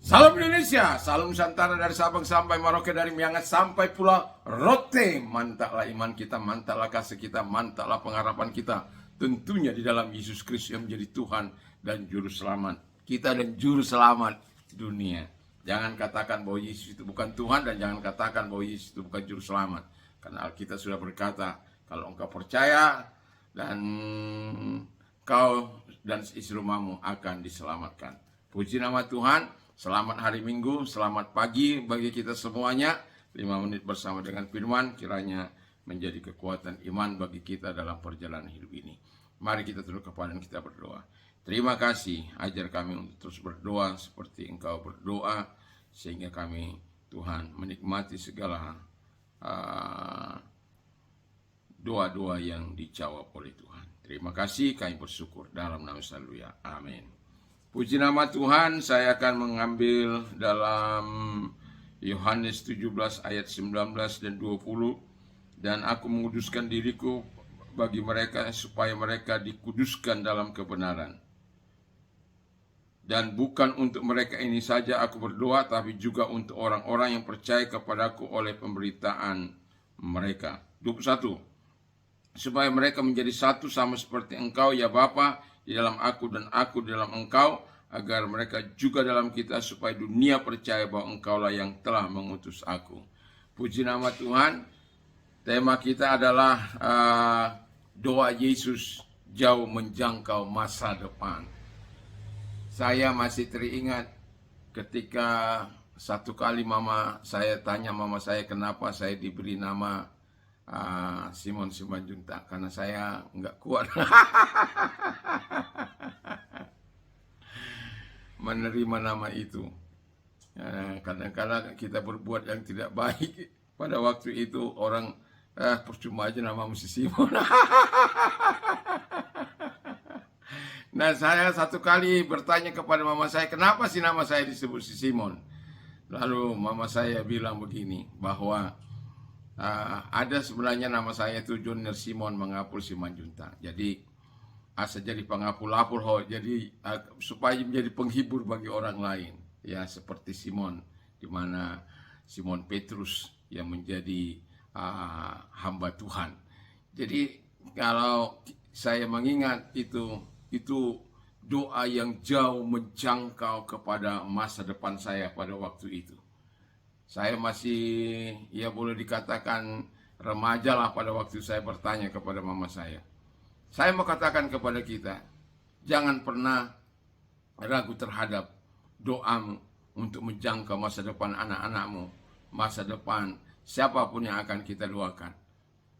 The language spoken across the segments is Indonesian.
Salam Indonesia, salam Nusantara dari Sabang sampai Merauke, dari Miangas sampai Pulau Rote. Mantaplah iman kita, mantaplah kasih kita, mantaplah pengharapan kita. Tentunya di dalam Yesus Kristus yang menjadi Tuhan dan Juru Selamat kita dan Juru Selamat dunia. Jangan katakan bahwa Yesus itu bukan Tuhan dan jangan katakan bahwa Yesus itu bukan Juru Selamat. Karena Alkitab sudah berkata, kalau engkau percaya dan kau dan istri rumahmu akan diselamatkan. Puji nama Tuhan. Selamat hari Minggu, selamat pagi bagi kita semuanya. 5 menit bersama dengan firman kiranya menjadi kekuatan iman bagi kita dalam perjalanan hidup ini. Mari kita tunduk kepala dan kita berdoa. Terima kasih, ajar kami untuk terus berdoa seperti Engkau berdoa, sehingga kami, Tuhan, menikmati segala doa-doa yang dijawab oleh Tuhan. Terima kasih, kami bersyukur dalam nama Yesus. Haleluya. Amin. Puji nama Tuhan, saya akan mengambil dalam Yohanes 17 ayat 19 dan 20. Dan aku menguduskan diriku bagi mereka supaya mereka dikuduskan dalam kebenaran. Dan bukan untuk mereka ini saja aku berdoa, tapi juga untuk orang-orang yang percaya kepadaku oleh pemberitaan mereka. 21. Supaya mereka menjadi satu sama seperti Engkau ya Bapa, di dalam aku dan aku di dalam Engkau, agar mereka juga dalam kita, supaya dunia percaya bahwa Engkaulah yang telah mengutus aku. Puji nama Tuhan. Tema kita adalah doa Yesus jauh menjangkau masa depan. Saya masih teringat ketika satu kali mama saya tanya mama saya kenapa saya diberi nama Simon Simanjuntak, karena saya nggak kuat menerima nama itu. Kadang-kadang kita berbuat yang tidak baik. Pada waktu itu orang percuma aja nama si Simon. Nah, saya satu kali bertanya kepada mama saya, kenapa sih nama saya disebut si Simon? Lalu mama saya bilang begini, bahwa ada sebenarnya nama saya itu Junior Simon Mangapul Simanjuntak. Jadi asal jadi pangapul-apul, jadi supaya menjadi penghibur bagi orang lain. Ya, seperti Simon, di mana Simon Petrus yang menjadi hamba Tuhan. Jadi kalau saya mengingat itu doa yang jauh menjangkau kepada masa depan saya pada waktu itu. Saya masih, ya boleh dikatakan remaja lah pada waktu saya bertanya kepada mama saya. Saya mau katakan kepada kita, jangan pernah ragu terhadap doamu untuk menjangkau masa depan anak-anakmu, masa depan siapapun yang akan kita doakan.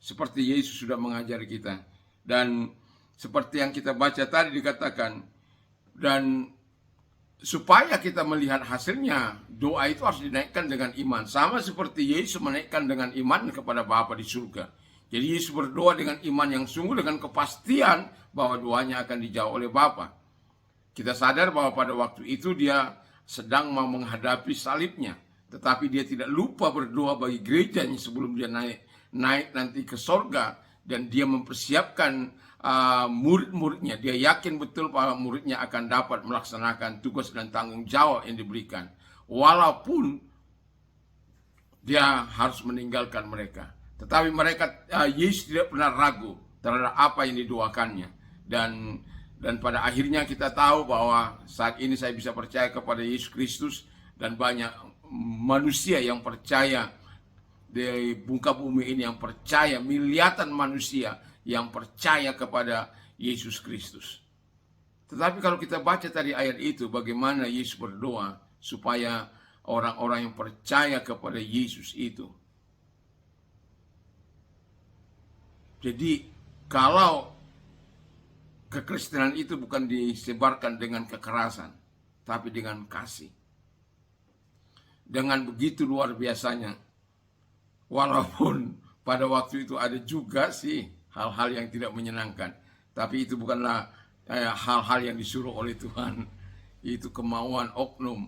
Seperti Yesus sudah mengajari kita, dan seperti yang kita baca tadi dikatakan, dan supaya kita melihat hasilnya, doa itu harus dinaikkan dengan iman. Sama seperti Yesus menaikkan dengan iman kepada Bapa di surga. Jadi Yesus berdoa dengan iman yang sungguh, dengan kepastian bahwa doanya akan dijawab oleh Bapa. Kita sadar bahwa pada waktu itu dia sedang mau menghadapi salibnya. Tetapi dia tidak lupa berdoa bagi gerejanya sebelum dia naik nanti ke sorga. Dan dia mempersiapkan murid-muridnya. Dia yakin betul bahwa muridnya akan dapat melaksanakan tugas dan tanggung jawab yang diberikan, walaupun dia harus meninggalkan mereka. Tetapi mereka, Yesus tidak pernah ragu terhadap apa yang didoakannya. Dan pada akhirnya kita tahu bahwa saat ini saya bisa percaya kepada Yesus Kristus, dan banyak manusia yang percaya di muka bumi ini, yang percaya, miliaran manusia yang percaya kepada Yesus Kristus. Tetapi kalau kita baca tadi ayat itu, bagaimana Yesus berdoa supaya orang-orang yang percaya kepada Yesus itu. Jadi kalau kekristenan itu bukan disebarkan dengan kekerasan, tapi dengan kasih. Dengan begitu luar biasanya. Walaupun pada waktu itu ada juga sih hal-hal yang tidak menyenangkan, tapi itu bukanlah hal-hal yang disuruh oleh Tuhan. Itu kemauan oknum.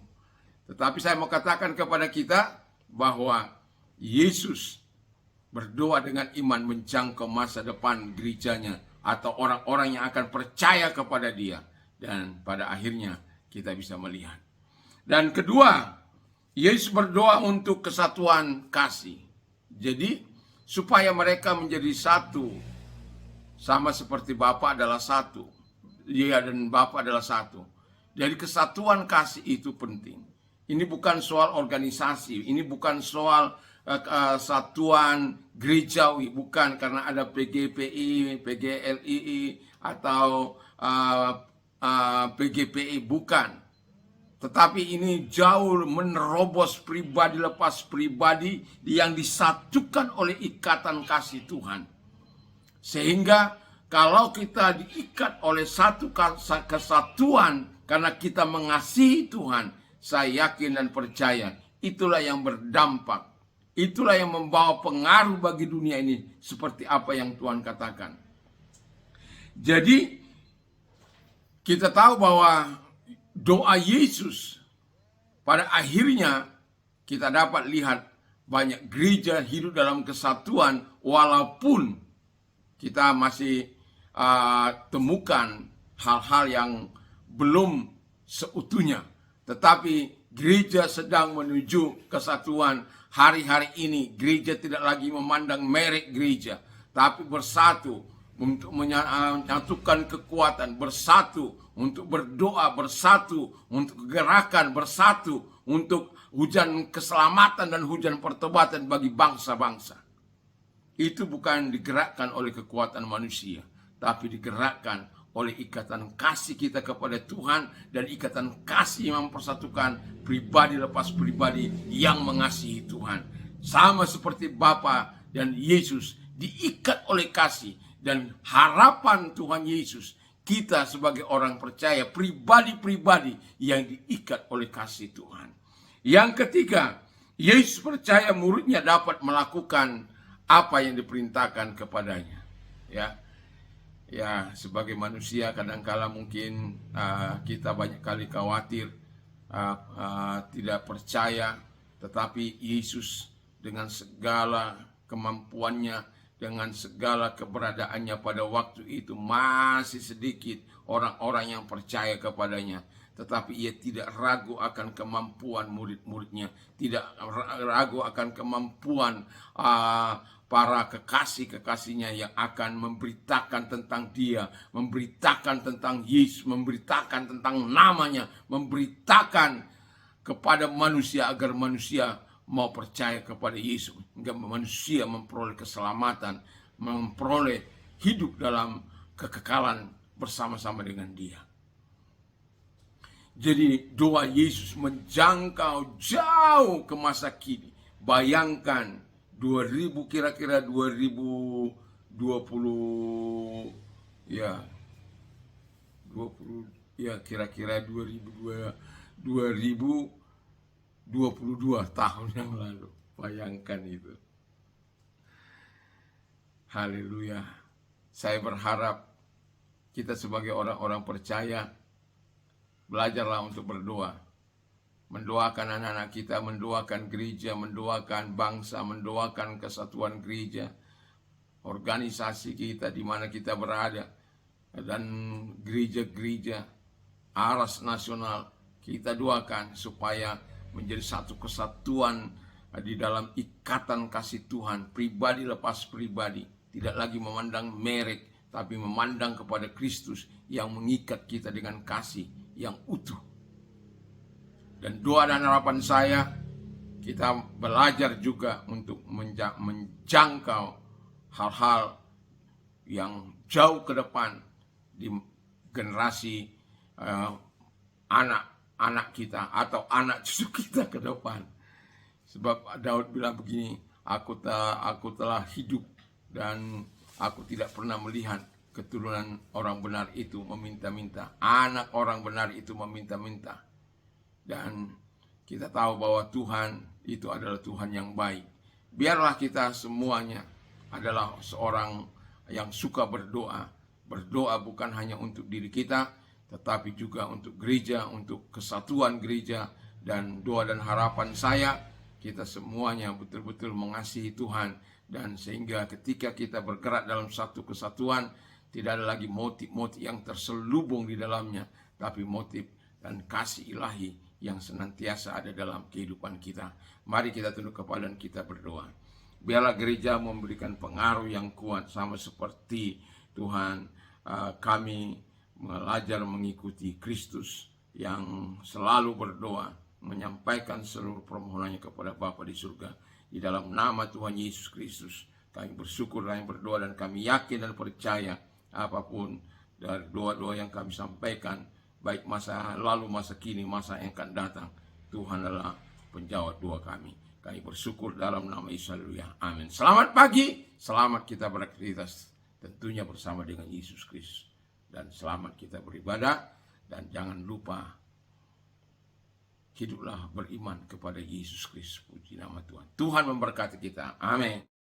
Tetapi saya mau katakan kepada kita bahwa Yesus berdoa dengan iman menjangkau masa depan gerejanya atau orang-orang yang akan percaya kepada dia. Dan pada akhirnya kita bisa melihat. Dan kedua, Yesus berdoa untuk kesatuan kasih. Jadi supaya mereka menjadi satu, sama seperti Bapa adalah satu. Dia dan Bapa adalah satu. Jadi kesatuan kasih itu penting. Ini bukan soal organisasi, ini bukan soal satuan gerejawi, bukan karena ada PGPI, PGLII atau PGPI, bukan. Tetapi ini jauh menerobos pribadi lepas pribadi yang disatukan oleh ikatan kasih Tuhan. Sehingga kalau kita diikat oleh satu kesatuan karena kita mengasihi Tuhan, saya yakin dan percaya itulah yang berdampak. Itulah yang membawa pengaruh bagi dunia ini seperti apa yang Tuhan katakan. Jadi kita tahu bahwa doa Yesus pada akhirnya kita dapat lihat banyak gereja hidup dalam kesatuan walaupun kita masih temukan hal-hal yang belum seutuhnya. Tetapi gereja sedang menuju kesatuan. Hari-hari ini gereja tidak lagi memandang merek gereja, tapi bersatu untuk menyatukan kekuatan, bersatu untuk berdoa, bersatu untuk gerakan, bersatu untuk hujan keselamatan dan hujan pertobatan bagi bangsa-bangsa. Itu bukan digerakkan oleh kekuatan manusia, tapi digerakkan oleh ikatan kasih kita kepada Tuhan dan ikatan kasih yang mempersatukan pribadi lepas pribadi yang mengasihi Tuhan. Sama seperti Bapa dan Yesus diikat oleh kasih dan harapan Tuhan Yesus. Kita sebagai orang percaya, pribadi-pribadi yang diikat oleh kasih Tuhan. Yang ketiga, Yesus percaya muridnya dapat melakukan apa yang diperintahkan kepadanya. Ya, sebagai manusia kadangkala mungkin kita banyak kali khawatir, tidak percaya, tetapi Yesus dengan segala kemampuannya, dengan segala keberadaannya pada waktu itu masih sedikit orang-orang yang percaya kepadanya. Tetapi ia tidak ragu akan kemampuan murid-muridnya, tidak ragu akan kemampuan para kekasih-kekasihnya yang akan memberitakan tentang dia, memberitakan tentang Yesus, memberitakan tentang namanya, memberitakan kepada manusia agar manusia mau percaya kepada Yesus, hingga manusia memperoleh keselamatan, memperoleh hidup dalam kekekalan bersama-sama dengan dia. Jadi doa Yesus menjangkau jauh ke masa kini. Bayangkan 2000 kira-kira 2020 kira-kira 2022 tahun yang lalu. Bayangkan itu. Haleluya. Saya berharap kita sebagai orang-orang percaya belajarlah untuk berdoa. Mendoakan anak-anak kita, mendoakan gereja, mendoakan bangsa, mendoakan kesatuan gereja, organisasi kita di mana kita berada, dan gereja-gereja aras nasional. Kita doakan supaya menjadi satu kesatuan di dalam ikatan kasih Tuhan, pribadi lepas pribadi, tidak lagi memandang merek, tapi memandang kepada Kristus yang mengikat kita dengan kasih yang utuh. Dan doa dan harapan saya, kita belajar juga untuk menjangkau hal-hal yang jauh ke depan di generasi anak-anak kita atau anak cucu kita ke depan. Sebab Daud bilang begini, aku telah hidup dan aku tidak pernah melihat keturunan orang benar itu meminta-minta. Anak orang benar itu meminta-minta. Dan kita tahu bahwa Tuhan itu adalah Tuhan yang baik. Biarlah kita semuanya adalah seorang yang suka berdoa. Berdoa bukan hanya untuk diri kita, tetapi juga untuk gereja, untuk kesatuan gereja. Dan doa dan harapan saya, kita semuanya betul-betul mengasihi Tuhan. Dan sehingga ketika kita bergerak dalam satu kesatuan, tidak ada lagi motif-motif yang terselubung di dalamnya, tapi motif dan kasih ilahi yang senantiasa ada dalam kehidupan kita. Mari kita tunduk kepala dan kita berdoa. Biarlah gereja memberikan pengaruh yang kuat, sama seperti Tuhan kami belajar mengikuti Kristus yang selalu berdoa, menyampaikan seluruh permohonannya kepada Bapa di surga. Di dalam nama Tuhan Yesus Kristus, kami bersyukur dan berdoa, dan kami yakin dan percaya apapun dari doa-doa yang kami sampaikan, baik masa lalu, masa kini, masa yang akan datang, Tuhan adalah penjawab doa kami. Kami bersyukur dalam nama Yesus. Haleluya. Amin. Selamat pagi, selamat kita beraktivitas tentunya bersama dengan Yesus Kristus. Dan selamat kita beribadah, dan jangan lupa hiduplah beriman kepada Yesus Kristus. Puji nama Tuhan. Tuhan memberkati kita. Amin.